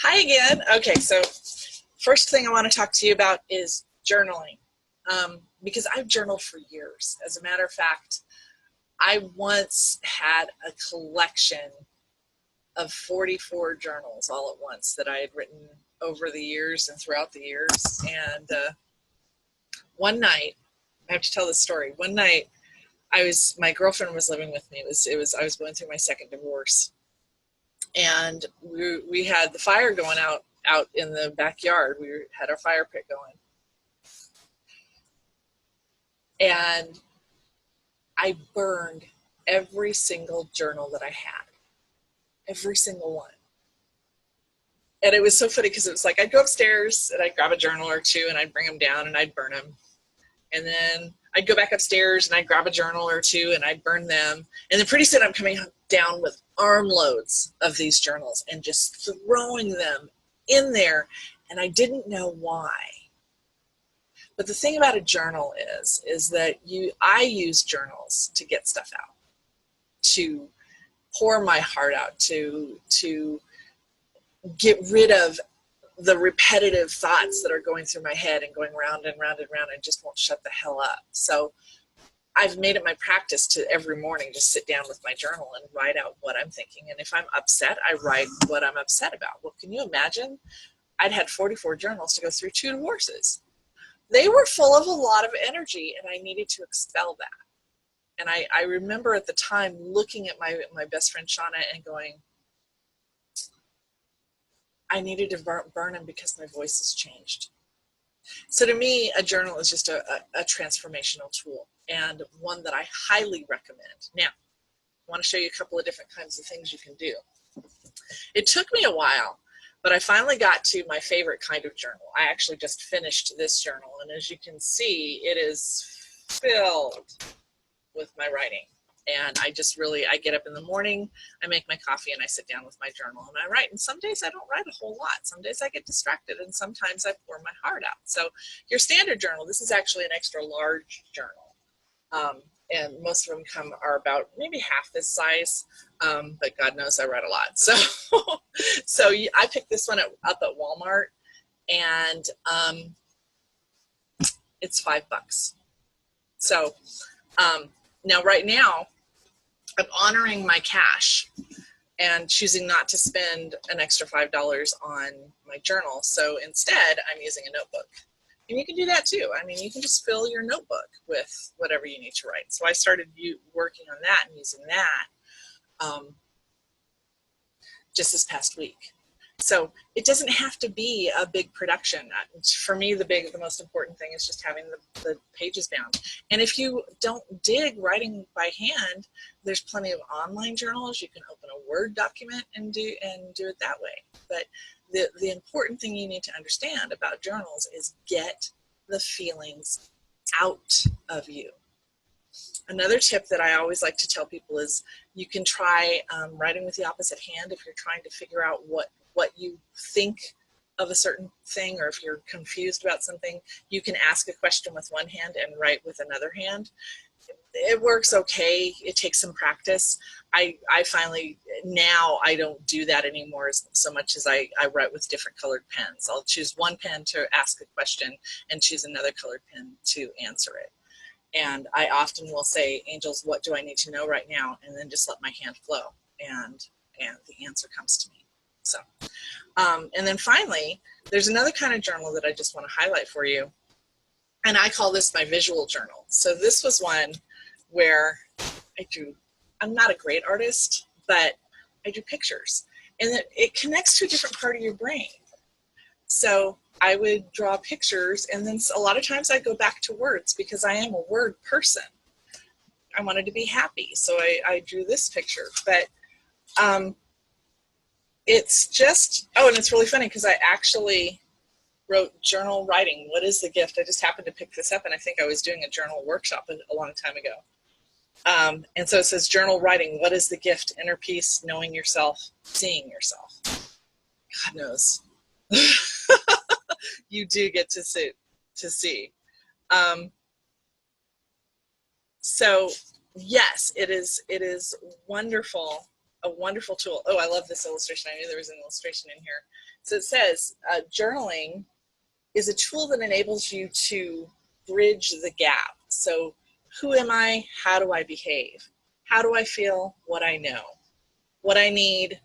Hi again. Okay, so first thing I want to talk to you about is journaling, because I've journaled for years. As a matter of fact, I once had a collection of 44 journals all at once that I had written over the years and throughout the years. And one night, I have to tell this story. One night, my girlfriend was living with me. I was going through my second divorce, and we had the fire going out in the backyard. Had our fire pit going, and I burned every single journal that I had, every single one. And it was so funny because it was like I'd go upstairs and I'd grab a journal or two and I'd bring them down and I'd burn them. And then I'd go back upstairs and I'd grab a journal or two and I'd burn them. And then pretty soon I'm coming down with armloads of these journals and just throwing them in there. And I didn't know why. But the thing about a journal is that I use journals to get stuff out, to pour my heart out, to get rid of the repetitive thoughts that are going through my head and going round and round and round and just won't shut the hell up. So I've made it my practice to every morning just sit down with my journal and write out what I'm thinking. And if I'm upset, I write what I'm upset about. Well, can you imagine? I'd had 44 journals to go through 2 divorces. They were full of a lot of energy, and I needed to expel that. And I remember at the time looking at my best friend Shauna and going, I needed to burn them because my voice has changed. So to me, a journal is just a transformational tool, and one that I highly recommend. Now, I want to show you a couple of different kinds of things you can do. It took me a while, but I finally got to my favorite kind of journal. I actually just finished this journal, and as you can see, it is filled with my writing. And I get up in the morning, I make my coffee, and I sit down with my journal and I write. And some days I don't write a whole lot. Some days I get distracted, and sometimes I pour my heart out. So your standard journal, this is actually an extra large journal. And most of them are about maybe half this size, but God knows I write a lot. So I picked this one up at Walmart, and it's $5. So now right now I'm honoring my cash and choosing not to spend an extra $5 on my journal. So instead I'm using a notebook. And you can do that too. I mean, you can just fill your notebook with whatever you need to write. So I started working on that and using that just this past week. So it doesn't have to be a big production. For me, the most important thing is just having the pages bound. And if you don't dig writing by hand, there's plenty of online journals. You can open a Word document and do it that way. But the important thing you need to understand about journals is get the feelings out of you. Another tip that I always like to tell people is you can try writing with the opposite hand if you're trying to figure out what you think of a certain thing, or if you're confused about something. You can ask a question with one hand and write with another hand. It works okay. It takes some practice. I finally, now I don't do that anymore so much as I write with different colored pens. I'll choose one pen to ask a question and choose another colored pen to answer it. And I often will say, Angels, what do I need to know right now? And then just let my hand flow, and the answer comes to me. So, and then finally, there's another kind of journal that I just want to highlight for you. And I call this my visual journal. So this was one where I'm not a great artist, but I do pictures. And it connects to a different part of your brain. So I would draw pictures, and then a lot of times I go back to words because I am a word person. I wanted to be happy, so I drew this picture. But it's just, and it's really funny because I actually wrote journal writing. What is the gift? I just happened to pick this up, and I think I was doing a journal workshop a long time ago. And so it says journal writing. What is the gift? Inner peace, knowing yourself, seeing yourself. God knows. You do get to see. So yes, it is wonderful a wonderful tool. Oh, I love this illustration. I knew there was an illustration in here. So it says, journaling is a tool that enables you to bridge the gap. So who am I? How do I behave? How do I feel? What I know, what I need,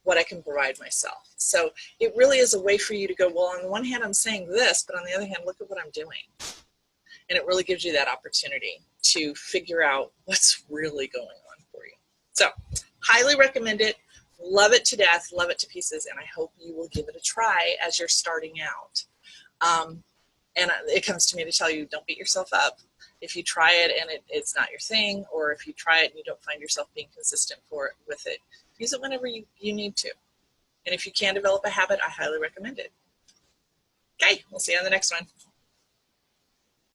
what I can provide myself. So it really is a way for you to go, well, on the one hand, I'm saying this, but on the other hand, look at what I'm doing. And it really gives you that opportunity to figure out what's really going on for you. So highly recommend it. Love it to death, love it to pieces, and I hope you will give it a try as you're starting out. And it comes to me to tell you, don't beat yourself up. If you try it and it's not your thing, or if you try it and you don't find yourself being consistent with it, use it whenever you need to. And if you can develop a habit, I highly recommend it. Okay, we'll see you on the next one.